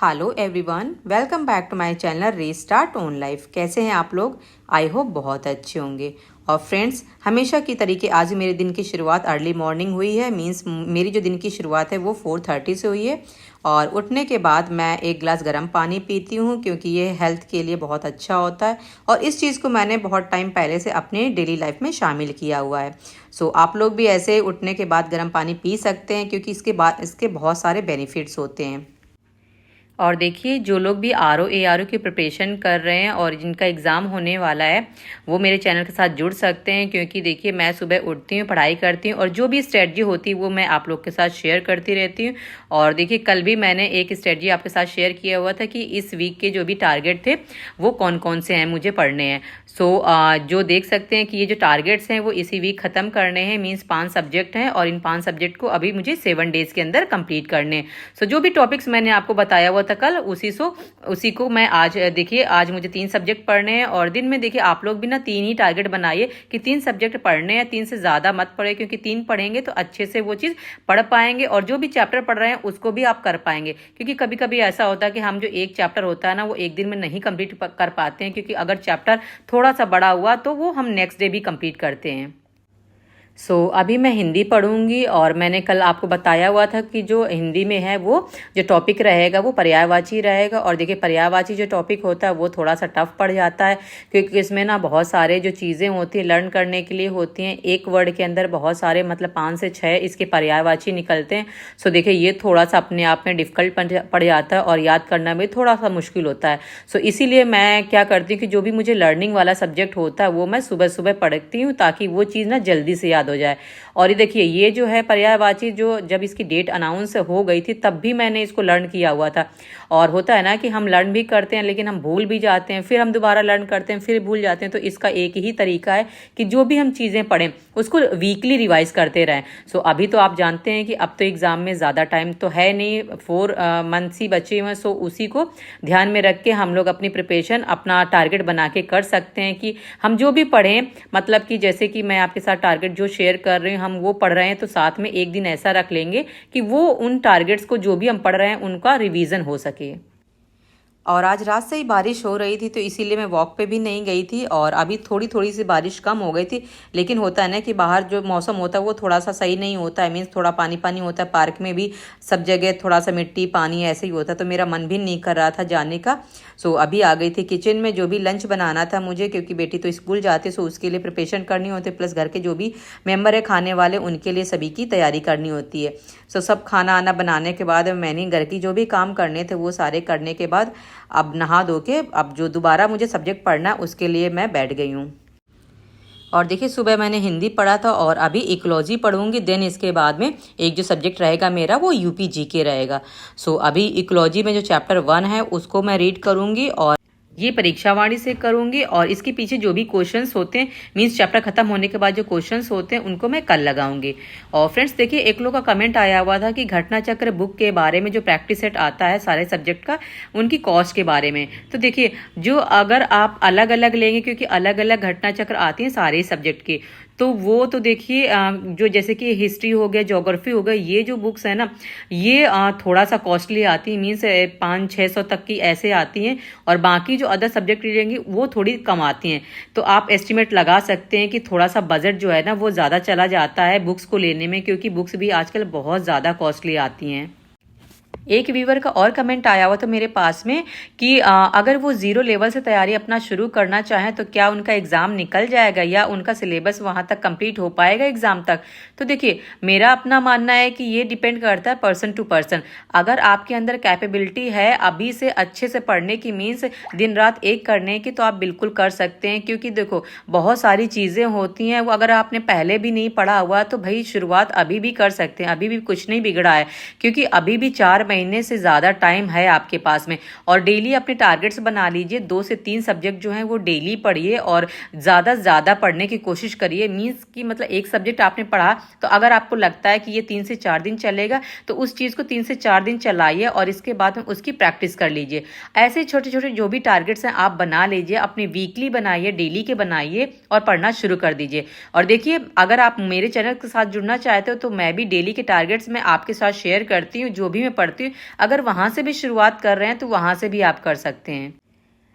Hello everyone, welcome back to my channel restart on life. कैसे हैं आप लोग? आई होप बहुत अच्छे होंगे। और फ्रेंड्स, हमेशा की तरीके आज मेरे दिन की शुरुआत अर्ली मॉर्निंग हुई है। मींस मेरी जो दिन की शुरुआत है वो 4:30 से हुई है। और उठने के बाद मैं एक गिलास गर्म पानी पीती हूँ क्योंकि ये हेल्थ के लिए बहुत अच्छा होता है। और इस चीज़ को मैंने बहुत टाइम पहले से अपने डेली लाइफ में शामिल किया हुआ है। सो आप लोग भी ऐसे उठने के बाद गर्म पानी पी सकते हैं क्योंकि इसके बहुत सारे बेनिफिट्स होते हैं। और देखिए, जो लोग भी ARO की प्रिपरेशन कर रहे हैं और जिनका एग्ज़ाम होने वाला है वो मेरे चैनल के साथ जुड़ सकते हैं, क्योंकि देखिए मैं सुबह उठती हूँ, पढ़ाई करती हूँ और जो भी स्ट्रेटजी होती है वो मैं आप लोग के साथ शेयर करती रहती हूँ। और देखिए, कल भी मैंने एक स्ट्रेटजी आपके साथ शेयर किया हुआ था कि इस वीक के जो भी टारगेट थे वो कौन कौन से हैं मुझे पढ़ने हैं। जो देख सकते हैं कि ये जो टारगेट्स हैं वो इसी वीक ख़त्म करने हैं। मीन्स 5 सब्जेक्ट हैं और इन 5 सब्जेक्ट को अभी मुझे 7 डेज़ के अंदर कंप्लीट करने हैं। जो भी टॉपिक्स मैंने आपको बताया हुआ था कल, उसी को मैं आज देखिए, आज मुझे 3 सब्जेक्ट पढ़ने हैं। और दिन में देखिए आप लोग भी ना 3 ही टारगेट बनाइए कि 3 सब्जेक्ट पढ़ने हैं। 3 से ज़्यादा मत पढ़े, क्योंकि 3 पढ़ेंगे तो अच्छे से वो चीज़ पढ़ पाएंगे और जो भी चैप्टर पढ़ रहे हैं उसको भी आप कर पाएंगे। क्योंकि कभी कभी ऐसा होता है कि हम जो एक चैप्टर होता है ना वो एक दिन में नहीं कंप्लीट कर पाते हैं, क्योंकि अगर चैप्टर थोड़ा सा बड़ा हुआ तो वो हम नेक्स्ट डे भी कंप्लीट करते हैं। अभी मैं हिंदी पढ़ूंगी और मैंने कल आपको बताया हुआ था कि जो हिंदी में है वो जो टॉपिक रहेगा वो पर्यायवाची रहेगा। और देखिए, पर्यायवाची जो टॉपिक होता है वो थोड़ा सा टफ पड़ जाता है, क्योंकि इसमें ना बहुत सारे जो चीज़ें होती हैं लर्न करने के लिए होती हैं। एक वर्ड के अंदर बहुत सारे, मतलब 5 से 6 इसके पर्यायवाची निकलते हैं। देखिए, ये थोड़ा सा अपने आप में डिफ़िकल्ट पड़ जाता है और याद करना भी थोड़ा सा मुश्किल होता है। इसीलिए मैं क्या करती हूँ कि जो भी मुझे लर्निंग वाला सब्जेक्ट होता है वो मैं सुबह सुबह पढ़ती हूँ, ताकि वो चीज़ ना जल्दी से याद हो जाए। और ये देखिए, ये जो है पर्यायवाची, जो जब इसकी डेट अनाउंस हो गई थी तब भी मैंने इसको लर्न किया हुआ था। और होता है ना कि हम लर्न भी करते हैं लेकिन हम भूल भी जाते हैं, फिर हम दोबारा लर्न करते हैं, फिर भूल जाते हैं। तो इसका एक ही तरीका है कि जो भी हम चीज़ें पढ़ें उसको वीकली रिवाइज करते रहें। अभी तो आप जानते हैं कि अब तो एग्ज़ाम में ज़्यादा टाइम तो है नहीं, 4 मंथ्स ही बचे हुए हैं। उसी को ध्यान में रख के हम लोग अपनी प्रिपरेशन, अपना टारगेट बना के कर सकते हैं कि हम जो भी पढ़ें, मतलब कि जैसे कि मैं आपके साथ टारगेट जो शेयर कर रही हूँ, हम वो पढ़ रहे हैं तो साथ में एक दिन ऐसा रख लेंगे कि वो उन टारगेट्स को जो भी हम पढ़ रहे हैं उनका रिवीजन हो सके। और आज रात से ही बारिश हो रही थी तो इसीलिए मैं वॉक पे भी नहीं गई थी। और अभी थोड़ी थोड़ी सी बारिश कम हो गई थी, लेकिन होता है ना कि बाहर जो मौसम होता है वो थोड़ा सा सही नहीं होता है। मीन्स थोड़ा पानी पानी होता है, पार्क में भी सब जगह थोड़ा सा मिट्टी पानी ऐसे ही होता है। तो मेरा मन भी नहीं कर रहा था जाने का। अभी आ गई थी किचन में, जो भी लंच बनाना था मुझे, क्योंकि बेटी तो स्कूल जाती, उसके लिए प्रिपरेशन करनी होती है, प्लस घर के जो भी मेम्बर है खाने वाले उनके लिए सभी की तैयारी करनी होती है। सब खाना आना बनाने के बाद मैंने घर की जो भी काम करने थे वो सारे करने के बाद अब नहा धो के अब जो दोबारा मुझे सब्जेक्ट पढ़ना उसके लिए मैं बैठ गई हूँ। और देखिए, सुबह मैंने हिंदी पढ़ा था और अभी इकोलॉजी पढ़ूंगी। देन इसके बाद में एक जो सब्जेक्ट रहेगा मेरा वो यूपी जीके रहेगा। अभी इकोलॉजी में जो चैप्टर 1 है उसको मैं रीड करूंगी और ये परीक्षावाणी से करूंगी। और इसके पीछे जो भी क्वेश्चंस होते हैं, मीन्स चैप्टर खत्म होने के बाद जो क्वेश्चंस होते हैं उनको मैं कल लगाऊंगी। और फ्रेंड्स देखिए, एक लोग का कमेंट आया हुआ था कि घटना चक्र बुक के बारे में जो प्रैक्टिस सेट आता है सारे सब्जेक्ट का, उनकी कॉस्ट के बारे में। तो देखिए, जो अगर आप अलग अलग लेंगे, क्योंकि अलग अलग घटना चक्र आती हैं सारे सब्जेक्ट के, तो वो तो देखिए जो जैसे कि हिस्ट्री हो गया, ज्योग्राफी हो गया, ये जो बुक्स है ना ये थोड़ा सा कॉस्टली आती है। मीन्स 500-600 तक की ऐसे आती हैं। और बाकी जो अदर सब्जेक्ट लेंगे वो थोड़ी कम आती हैं। तो आप एस्टिमेट लगा सकते हैं कि थोड़ा सा बजट जो है ना वो ज़्यादा चला जाता है बुक्स को लेने में, क्योंकि बुक्स भी आजकल बहुत ज़्यादा कॉस्टली आती हैं। एक व्यूवर का और कमेंट आया हुआ था मेरे पास में कि अगर वो 0 लेवल से तैयारी अपना शुरू करना चाहें तो क्या उनका एग्ज़ाम निकल जाएगा या उनका सिलेबस वहाँ तक कंप्लीट हो पाएगा एग्ज़ाम तक। तो देखिए, मेरा अपना मानना है कि ये डिपेंड करता है पर्सन टू पर्सन। अगर आपके अंदर कैपेबिलिटी है अभी से अच्छे से पढ़ने की, मीन्स दिन रात एक करने की, तो आप बिल्कुल कर सकते हैं। क्योंकि देखो, बहुत सारी चीज़ें होती हैं, वो अगर आपने पहले भी नहीं पढ़ा हुआ तो भाई शुरुआत अभी भी कर सकते हैं, अभी भी कुछ नहीं बिगड़ा है। क्योंकि अभी भी 4 महीने से ज़्यादा टाइम है आपके पास में। और डेली अपने टारगेट्स बना लीजिए, 2 से 3 सब्जेक्ट जो हैं वो डेली पढ़िए और ज़्यादा से ज़्यादा पढ़ने की कोशिश करिए। मीन्स कि मतलब एक सब्जेक्ट आपने पढ़ा तो अगर आपको लगता है कि ये 3 से 4 दिन चलेगा तो उस चीज़ को 3 से 4 दिन चलाइए और इसके बाद में उसकी प्रैक्टिस कर लीजिए। ऐसे छोटे छोटे जो भी टारगेट्स हैं आप बना लीजिए, अपने वीकली बनाइए, डेली के बनाइए और पढ़ना शुरू कर दीजिए। और देखिए, अगर आप मेरे चैनल के साथ जुड़ना चाहते हो तो मैं भी डेली के टारगेट्स में आपके साथ शेयर करती हूँ। जो भी मैं पढ़ती हूँ में, अगर वहाँ से भी शुरुआत कर रहे हैं तो वहाँ से भी आप कर सकते हैं।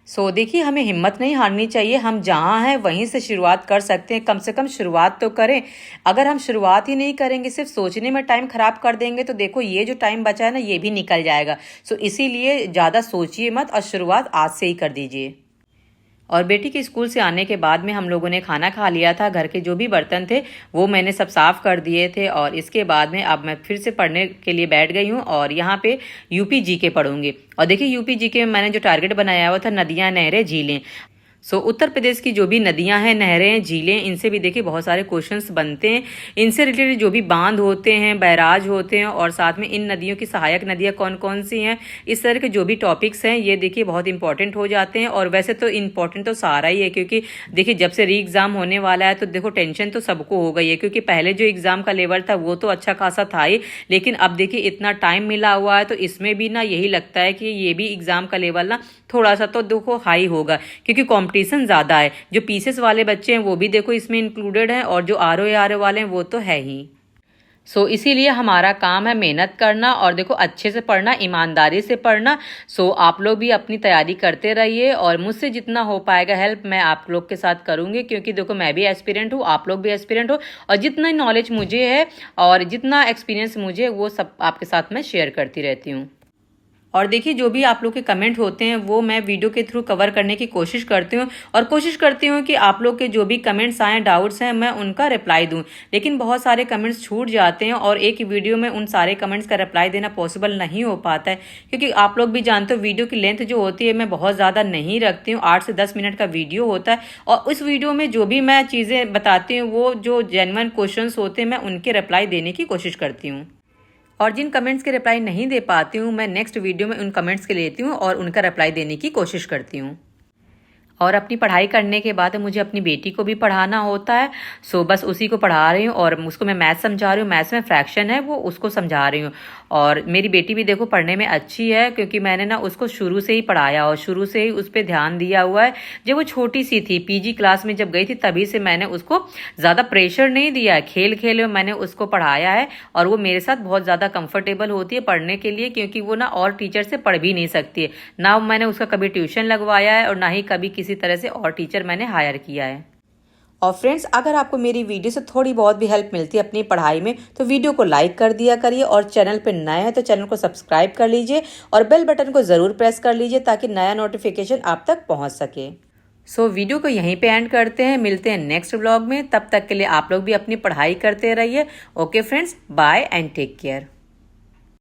देखिए, हमें हिम्मत नहीं हारनी चाहिए। हम जहाँ हैं वहीं से शुरुआत कर सकते हैं। कम से कम शुरुआत तो करें। अगर हम शुरुआत ही नहीं करेंगे, सिर्फ सोचने में टाइम खराब कर देंगे, तो देखो ये जो टाइम बचा है ना, ये भी निकल जाएगा। इसीलिए ज़्यादा सोचिए मत और शुरुआत आज से ही कर दीजिए। और बेटी के स्कूल से आने के बाद में हम लोगों ने खाना खा लिया था। घर के जो भी बर्तन थे वो मैंने सब साफ़ कर दिए थे और इसके बाद में अब मैं फिर से पढ़ने के लिए बैठ गई हूँ और यहाँ पे यूपी जीके पढ़ूंगी। और देखिए, यूपी जीके में मैंने जो टारगेट बनाया हुआ था, नदियाँ, नहरें, झीलें। उत्तर प्रदेश की जो भी नदियां हैं, नहरें, झीलें, इनसे भी देखिए बहुत सारे क्वेश्चंस बनते हैं। इनसे रिलेटेड जो भी बांध होते हैं, बैराज होते हैं और साथ में इन नदियों की सहायक नदियां कौन कौन सी हैं, इस तरह के जो भी टॉपिक्स हैं ये देखिए बहुत इंपॉर्टेंट हो जाते हैं। और वैसे तो इंपॉर्टेंट तो सारा ही है, क्योंकि देखिए जब से री एग्ज़ाम होने वाला है तो देखो टेंशन तो सबको हो गई है, क्योंकि पहले जो एग्ज़ाम का लेवल था वो तो अच्छा खासा था ही, लेकिन अब देखिए इतना टाइम मिला हुआ है तो इसमें भी ना यही लगता है कि ये भी एग्ज़ाम का लेवल ना थोड़ा सा तो देखो हाई होगा, क्योंकि कंपटीशन ज़्यादा है। जो पीसेस वाले बच्चे हैं वो भी देखो इसमें इंक्लूडेड हैं और जो आर वाले हैं वो तो है ही। इसीलिए हमारा काम है मेहनत करना और देखो अच्छे से पढ़ना, ईमानदारी से पढ़ना। आप लोग भी अपनी तैयारी करते रहिए और मुझसे जितना हो पाएगा हेल्प मैं आप लोग के साथ करूँगी, क्योंकि देखो मैं भी एस्पिरेंट हूँ, आप लोग भी एस्पिरेंट हो और जितना नॉलेज मुझे है और जितना एक्सपीरियंस मुझे वो सब आपके साथ मैं शेयर करती रहती हूँ। और देखिए, जो भी आप लोग के कमेंट होते हैं वो मैं वीडियो के थ्रू कवर करने की कोशिश करती हूँ और कोशिश करती हूँ कि आप लोग के जो भी कमेंट्स आए, डाउट्स हैं, मैं उनका रिप्लाई दूँ। लेकिन बहुत सारे कमेंट्स छूट जाते हैं और एक ही वीडियो में उन सारे कमेंट्स का रिप्लाई देना पॉसिबल नहीं हो पाता है, क्योंकि आप लोग भी जानते हो वीडियो की लेंथ जो होती है मैं बहुत ज़्यादा नहीं रखती हूँ। 8 से 10 मिनट का वीडियो होता है और उस वीडियो में जो भी मैं चीज़ें बताती हूँ वो जो जेन्युइन क्वेश्चंस होते हैं मैं उनके रिप्लाई देने की कोशिश करती हूँ। और जिन कमेंट्स के रिप्लाई नहीं दे पाती हूँ मैं नेक्स्ट वीडियो में उन कमेंट्स के लेती हूँ और उनका रिप्लाई देने की कोशिश करती हूँ। और अपनी पढ़ाई करने के बाद मुझे अपनी बेटी को भी पढ़ाना होता है। बस उसी को पढ़ा रही हूँ और उसको मैं मैथ्स समझा रही हूँ। मैथ्स में फ्रैक्शन है वो उसको समझा रही हूँ। और मेरी बेटी भी देखो पढ़ने में अच्छी है, क्योंकि मैंने ना उसको शुरू से ही पढ़ाया और शुरू से ही उस पर ध्यान दिया हुआ है। जब वो छोटी सी थी, पीजी क्लास में जब गई थी, तभी से मैंने उसको ज़्यादा प्रेशर नहीं दिया है। खेल खेल में मैंने उसको पढ़ाया है और वो मेरे साथ बहुत ज़्यादा कंफर्टेबल होती है पढ़ने के लिए, क्योंकि वो ना और टीचर से पढ़ भी नहीं सकती है। ना मैंने उसका कभी ट्यूशन लगवाया है और ना ही कभी किसी तरह से और टीचर मैंने हायर किया है। और फ्रेंड्स, अगर आपको मेरी वीडियो से थोड़ी बहुत भी हेल्प मिलती है अपनी पढ़ाई में तो वीडियो को लाइक कर दिया करिए और चैनल पर नए हैं तो चैनल को सब्सक्राइब कर लीजिए और बेल बटन को ज़रूर प्रेस कर लीजिए ताकि नया नोटिफिकेशन आप तक पहुंच सके। वीडियो को यहीं पे एंड करते हैं, मिलते हैं नेक्स्ट व्लॉग में। तब तक के लिए आप लोग भी अपनी पढ़ाई करते रहिए। Okay friends, bye and take care.